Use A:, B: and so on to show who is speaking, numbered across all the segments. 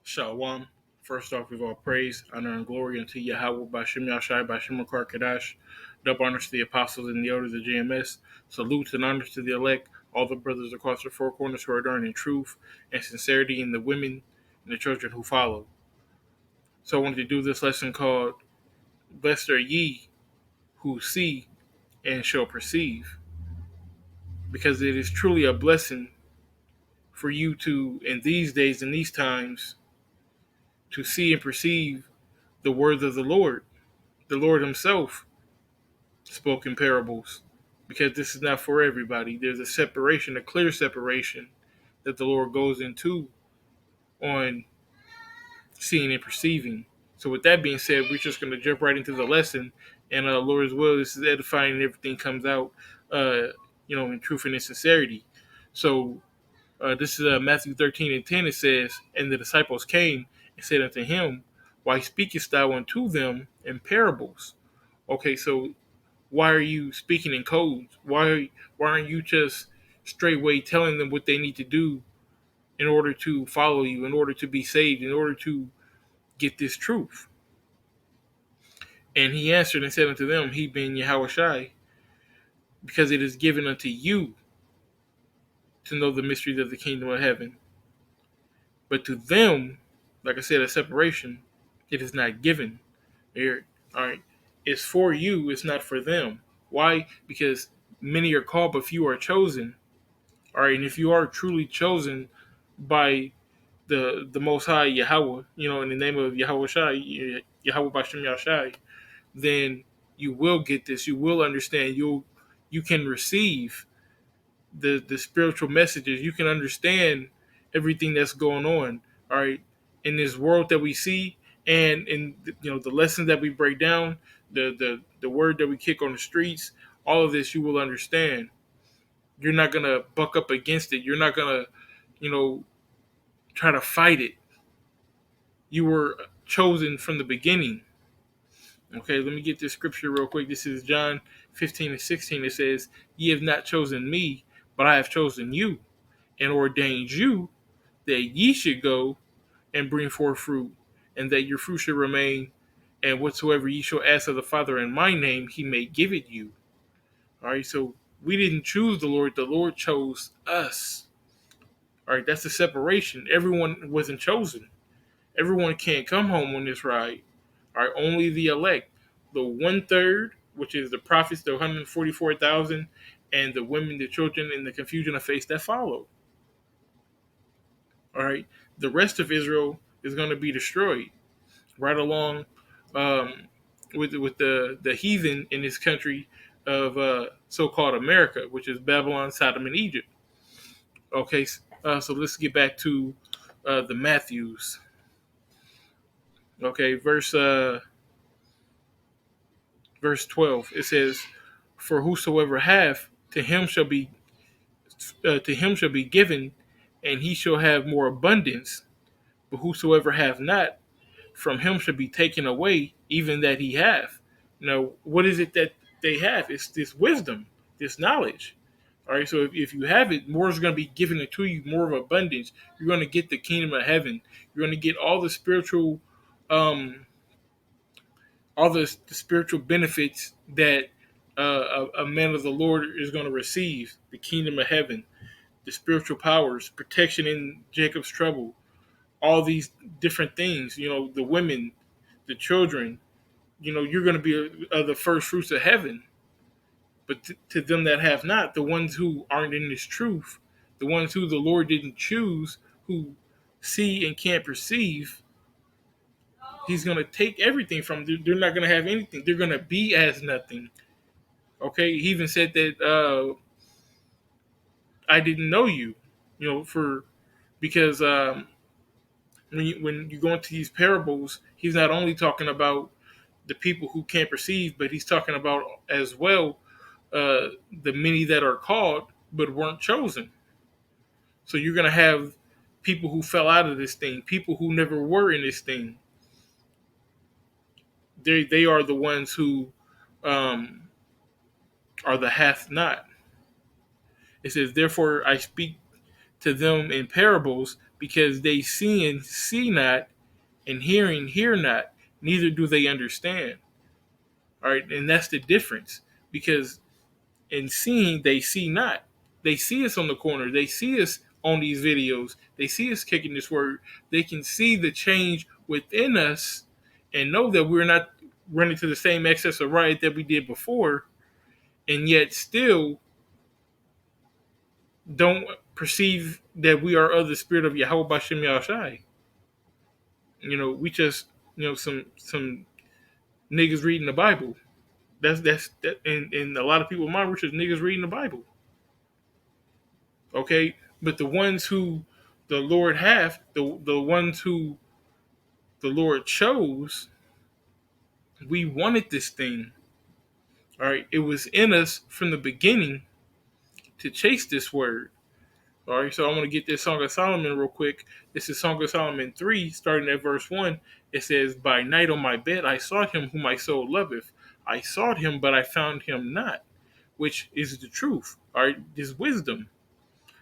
A: Shalom. First off, give all praise, honor, and glory unto Yahweh Bashem Yashai Bashem Makar Kadash. Double honors to the apostles and the elders of JMS. Salutes and honors to the elect, all the brothers across the four corners who are done in truth and sincerity, and the women and the children who follow. So I wanted to do this lesson called Blessed are ye who see and shall perceive, because it is truly a blessing for you to, in these days, in these times, to see and perceive the words of the Lord. The Lord himself spoke in parables, because this is not for everybody. There's a separation, a clear separation that the Lord goes into on seeing and perceiving. So with that being said, we're just going to jump right into the lesson, and Lord's will, this is edifying and everything comes out, in truth and in sincerity. So this is Matthew 13:10. It says, "And the disciples came and said unto him, Why speakest thou unto them in parables?" Okay, so why are you speaking in codes? Why aren't you just straightway telling them what they need to do in order to follow you, in order to be saved, in order to get this truth? And he answered and said unto them, he being Yahushai, because it is given unto you to know the mysteries of the kingdom of heaven. But to them, like I said, a separation, it is not given. Here, all right, it's for you, it's not for them. Why? Because many are called, but few are chosen. All right, and if you are truly chosen by the Most High Yahweh, in the name of Yahweh Shai, Yahweh Bashem Yashai, then you will get this. You will understand. You can receive the spiritual messages. You can understand everything that's going on. All right, in this world that we see, and in the lessons that we break down, the word that we kick on the streets, all of this you will understand. You're not gonna buck up against it. You're not gonna, try to fight it. You were chosen from the beginning. Okay, let me get this scripture real quick. This is John 15:16. It says, "Ye have not chosen me, but I have chosen you, and ordained you that ye should go and bring forth fruit, and that your fruit should remain, and whatsoever ye shall ask of the Father in my name, he may give it you." All right, so we didn't choose the Lord chose us. All right, that's the separation. Everyone wasn't chosen. Everyone can't come home on this ride. All right, only the elect, the 1/3, which is the prophets, the 144,000, and the women, the children, and the confusion of faith that follow. All right, the rest of Israel is going to be destroyed right along with the heathen in this country of so-called America, which is Babylon, Sodom, and Egypt. Okay, so let's get back to the Matthews. Okay, verse 12. It says, "For whosoever hath, to him shall be given, and he shall have more abundance. But whosoever hath not, from him shall be taken away, even that he hath." Now, what is it that they have? It's this wisdom, this knowledge. All right, so if you have it, more is going to be given to you, more of abundance. You're going to get the kingdom of heaven. You're going to get all the spiritual, um, the spiritual benefits that a man of the Lord is going to receive. The kingdom of heaven, the spiritual powers, protection in Jacob's trouble, all these different things. The women, the children. You're going to be the first fruits of heaven. But to them that have not, the ones who aren't in this truth, the ones who the Lord didn't choose, who see and can't perceive, he's going to take everything from them. They're not going to have anything. They're going to be as nothing. Okay? He even said that I didn't know you, because when you go into these parables, he's not only talking about the people who can't perceive, but he's talking about as well the many that are called but weren't chosen. So you're going to have people who fell out of this thing, people who never were in this thing. They are the ones who um, are the hath not. It says, "Therefore I speak to them in parables, because they seeing see not, and hearing hear not, neither do they understand. All right, and that's the difference, because in seeing they see not. They see us on the corner. They see us on these videos. They see us kicking this word. They can see the change within us and know that we're not running to the same excess of riot that we did before, and yet still don't perceive that we are of the spirit of Yahweh Bashem Yahushai. We just some niggas reading the Bible. And a lot of people in my church is niggas reading the Bible. Okay, but the ones who the Lord the ones who the Lord chose, we wanted this thing. All right, it was in us from the beginning to chase this word. All right, so I want to get this Song of Solomon real quick. This is Song of Solomon 3, starting at verse 1. It says, "By night on my bed I sought him whom my soul loveth. I sought him, but I found him not," which is the truth. All right, this wisdom.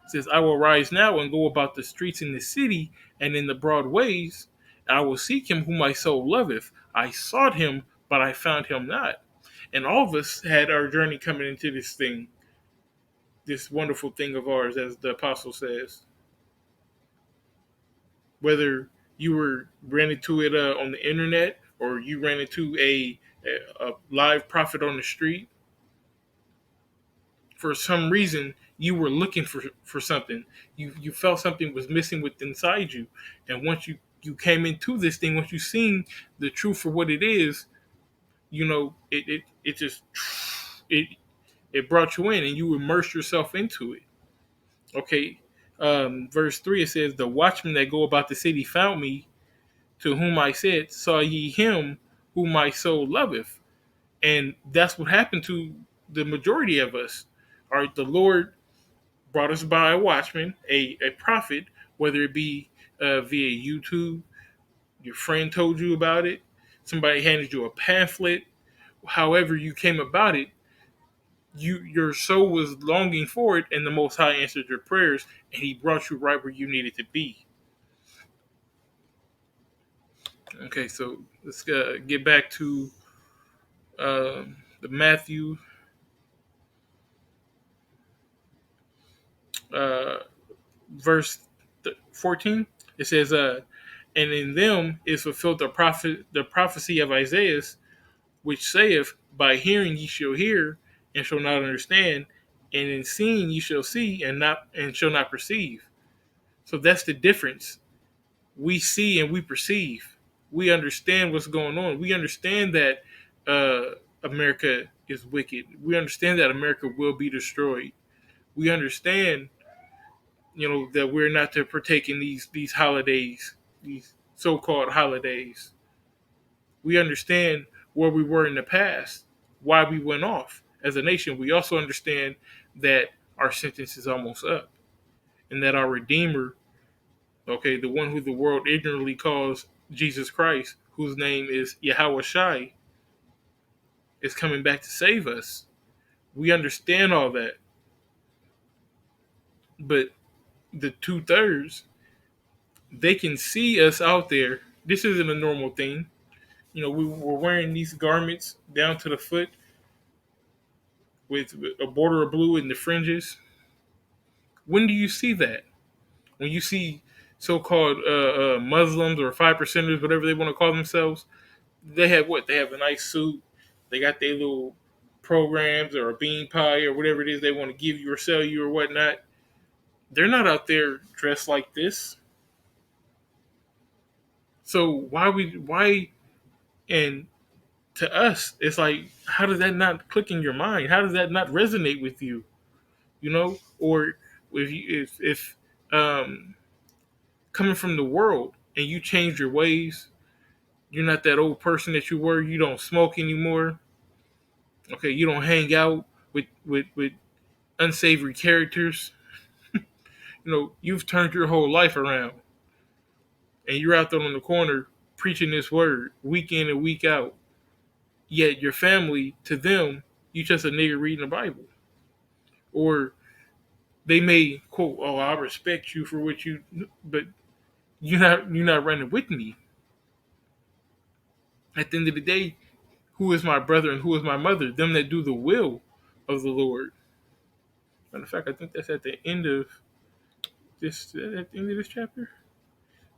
A: It says, "I will rise now and go about the streets in the city and in the broad ways. I will seek him whom my soul loveth. I sought him, but I found him not." And all of us had our journey coming into this thing, this wonderful thing of ours, as the apostle says. Whether you ran into it on the internet, or you ran into a live prophet on the street, for some reason you were looking for something. You felt something was missing within inside you, and once you came into this thing, once you seen the truth for what it is, it just it it brought you in, and you immersed yourself into it. Okay, verse 3, it says, "The watchmen that go about the city found me, to whom I said, saw ye him whom my soul loveth." And that's what happened to the majority of us. All right, the Lord brought us by a watchman, a prophet, whether it be via YouTube, your friend told you about it, somebody handed you a pamphlet, however you came about it, your soul was longing for it, and the Most High answered your prayers, and He brought you right where you needed to be. Okay, so let's get back to the Matthew verse 14. It says, "And in them is fulfilled the prophecy of Isaiah, which saith, By hearing ye shall hear, and shall not understand, and in seeing ye shall see, and shall not perceive." So that's the difference. We see and we perceive. We understand what's going on. We understand that America is wicked. We understand that America will be destroyed. We understand, that we're not to partake in these holidays, these so-called holidays. We understand where we were in the past, why we went off as a nation. We also understand that our sentence is almost up, and that our Redeemer, okay, the one who the world ignorantly calls Jesus Christ, whose name is Yahweh Shai, is coming back to save us. We understand all that. But the 2/3, they can see us out there. This isn't a normal thing. We were wearing these garments down to the foot with a border of blue in the fringes. When do you see that? When you see so-called Muslims or 5%ers, whatever they want to call themselves, they have what? They have a nice suit. They got their little programs or a bean pie or whatever it is they want to give you or sell you or whatnot. They're not out there dressed like this. So why, and to us, it's like, how does that not click in your mind? How does that not resonate with you? Or if coming from the world and you change your ways, you're not that old person that you were. You don't smoke anymore. Okay, you don't hang out with unsavory characters. You've turned your whole life around, and you're out there on the corner preaching this word week in and week out. Yet your family, to them, you just a nigga reading the Bible. Or they may quote, "Oh, I respect you for what you," but you're not running with me. At the end of the day, who is my brother and who is my mother? Them that do the will of the Lord. Matter of fact, I think that's at the end of this chapter.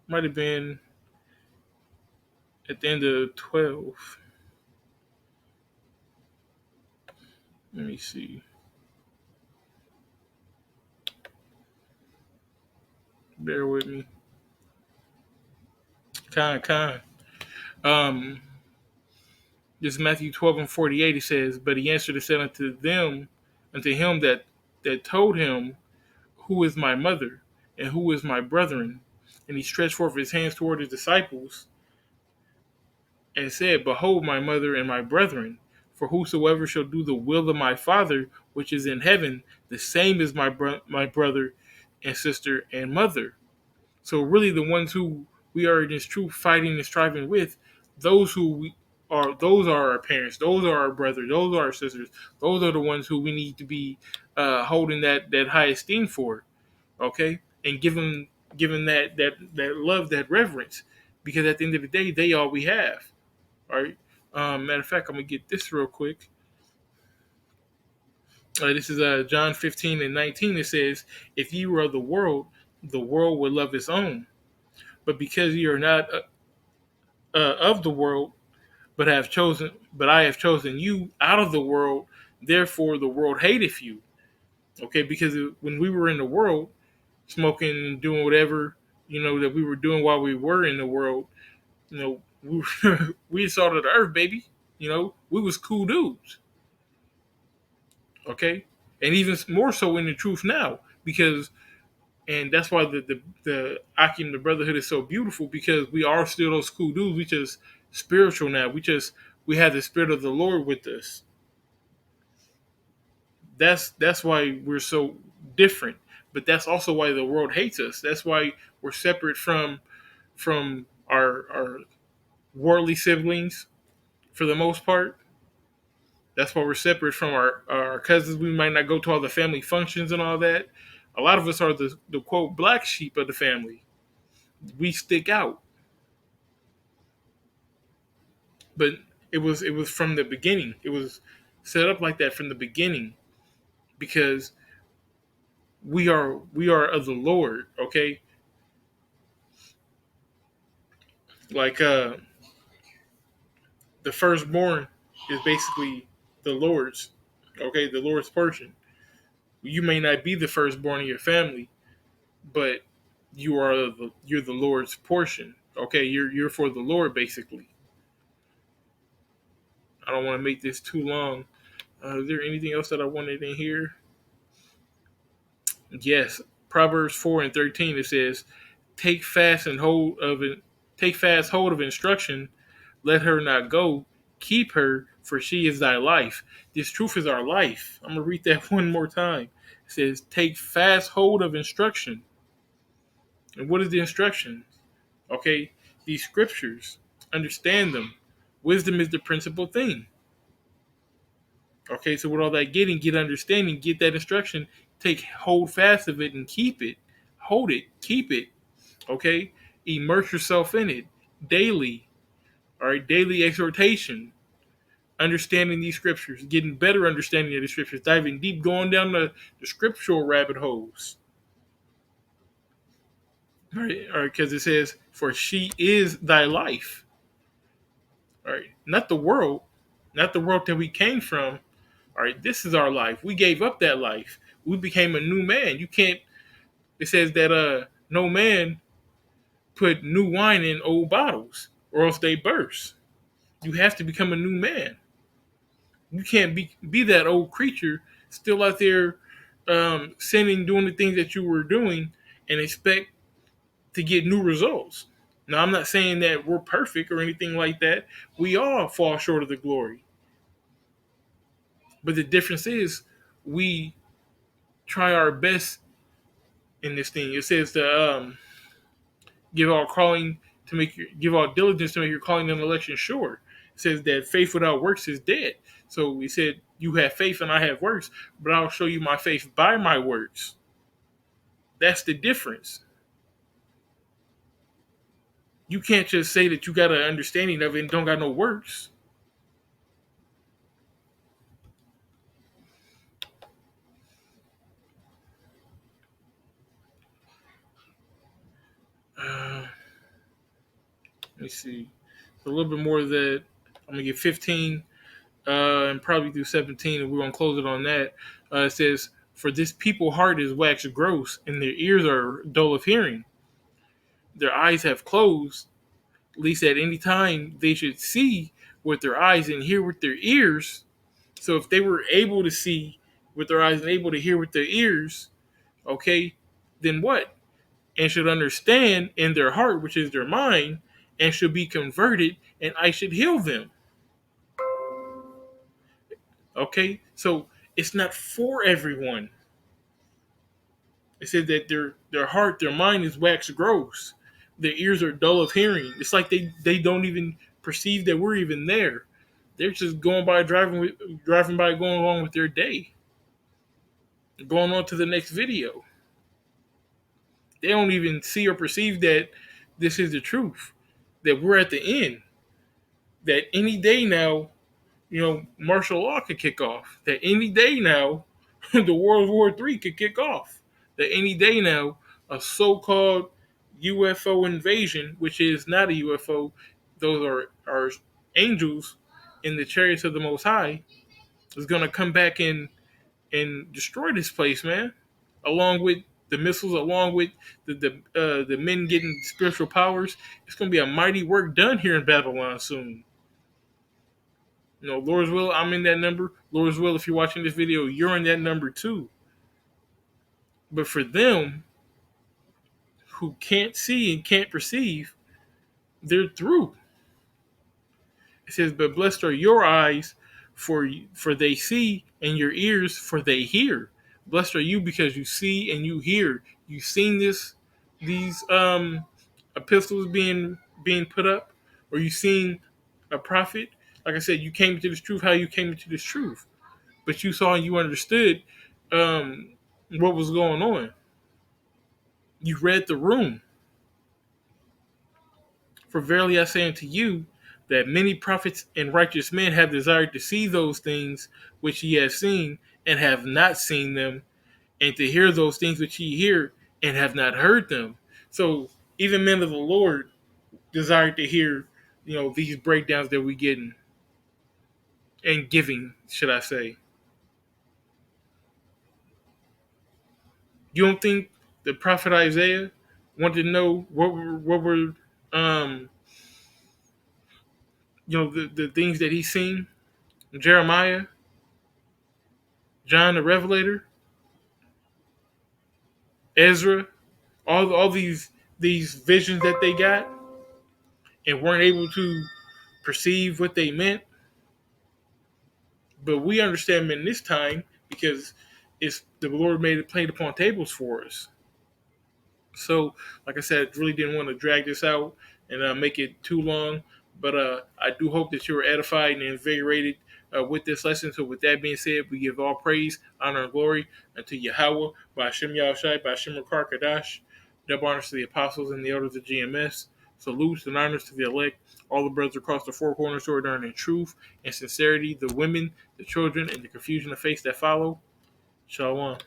A: Might have been at the end of 12. Let me see. Bear with me. Kind. Um, this is Matthew 12 and 48. It says, "But he answered and said unto him that told him, Who is my mother, and who is my brethren? And he stretched forth his hands toward his disciples, and said, Behold my mother and my brethren. For whosoever shall do the will of my Father which is in heaven, the same is my brother and sister and mother." So really, the ones who we are in this truth fighting and striving with, those are our parents, those are our brothers, those are our sisters, those are the ones who we need to be holding that high esteem for, okay, and giving that love, that reverence, because at the end of the day, they all we have. All right. Matter of fact, I'm gonna get this real quick. This is John 15 and 19. It says, "If ye were of the world would love its own. But because ye are not of the world, but I have chosen you out of the world, therefore the world hateth you." Okay, because when we were in the world, smoking and doing whatever that we were doing while we were in the world, we we salted the earth, baby. We was cool dudes. Okay, and even more so in the truth now, because and that's why the Akim, the brotherhood, is so beautiful, because we are still those cool dudes. We just spiritual now. We have the spirit of the Lord with us. That's why we're so different. But that's also why the world hates us. That's why we're separate from our worldly siblings for the most part. That's why we're separate from our cousins. We might not go to all the family functions and all that. A lot of us are the quote black sheep of the family. We stick out. But it was from the beginning. It was set up like that from the beginning, because we are of the Lord, okay? Like the firstborn is basically the Lord's, okay, the Lord's portion. You may not be the firstborn in your family, but you're the Lord's portion. Okay, you're for the Lord basically. I don't want to make this too long. Is there anything else that I wanted in here? Yes, Proverbs 4 and 13 it says, "Take fast and hold of it. Take fast hold of instruction. Let her not go. Keep her, for she is thy life." This truth is our life. I'm gonna read that one more time. It says, "Take fast hold of instruction." And what is the instruction? Okay, these scriptures. Understand them. Wisdom is the principal thing. Okay, so with all that get understanding, get that instruction, take hold fast of it and keep it. Hold it, keep it. Okay? Immerse yourself in it daily. All right, daily exhortation, understanding these scriptures, getting better understanding of the scriptures, diving deep, going down the scriptural rabbit holes. All right, because it says, "For she is thy life." All right, not the world that we came from. All right, this is our life. We gave up that life. We became a new man. You can't. It says that no man put new wine in old bottles, or else they burst. You have to become a new man. You can't be that old creature still out there sinning, doing the things that you were doing, and expect to get new results. Now, I'm not saying that we're perfect or anything like that. We all fall short of the glory. But the difference is we try our best in this thing. It says to give all calling give all diligence to make your calling and election sure. It says that faith without works is dead. So he said, "You have faith and I have works, but I'll show you my faith by my works." That's the difference. You can't just say that you got an understanding of it and don't got no works. Let me see. So a little bit more of that. I'm gonna get 15 and probably do 17, and we're gonna close it on that. It says, "For this people heart is waxed gross, and their ears are dull of hearing. Their eyes have closed, least at any time they should see with their eyes and hear with their ears." So if they were able to see with their eyes and able to hear with their ears, okay, then what? And should understand in their heart, which is their mind, and should be converted, and I should heal them. Okay, so it's not for everyone. It said that their heart, their mind is waxed gross. Their ears are dull of hearing. It's like they don't even perceive that we're even there. They're just going by driving by, going along with their day, going on to the next video. They don't even see or perceive that this is the truth. That we're at the end. That any day now, martial law could kick off. That any day now, the World War III could kick off. That any day now, a so-called UFO invasion, which is not a UFO, those are angels in the chariots of the Most High, is going to come back and destroy this place, man. Along with the missiles, along with the men getting spiritual powers, it's going to be a mighty work done here in Babylon soon. Lord's will, I'm in that number. Lord's will, if you're watching this video, you're in that number too. But for them who can't see and can't perceive, they're through. It says, "But blessed are your eyes, for they see, and your ears, for they hear." Blessed are you because you see and you hear. You've seen these epistles being put up, or you seen a prophet. Like I said, you came into this truth. How you came into this truth, but you saw and you understood what was going on. You read the room. For verily I say unto you, that many prophets and righteous men have desired to see those things which ye have seen, and have not seen them, and to hear those things which ye hear, and have not heard them. So even men of the Lord desired to hear, these breakdowns that we getting and giving, should I say. You don't think the prophet Isaiah wanted to know what were the things that he's seen? Jeremiah, John the Revelator, Ezra, all these visions that they got and weren't able to perceive what they meant. But we understand them in this time because it's the Lord made it played upon tables for us. So, like I said, I really didn't want to drag this out and make it too long. But I do hope that you were edified and invigorated with this lesson. So, with that being said, we give all praise, honor, and glory unto Yahweh, by Hashem Yahushai, by Hashem Rakar Kadash. Double honors to the apostles and the elders of GMS. Salutes and honors to the elect, all the brothers across the four corners who are there in truth and sincerity, the women, the children, and the confusion of faith that follow. Shalom.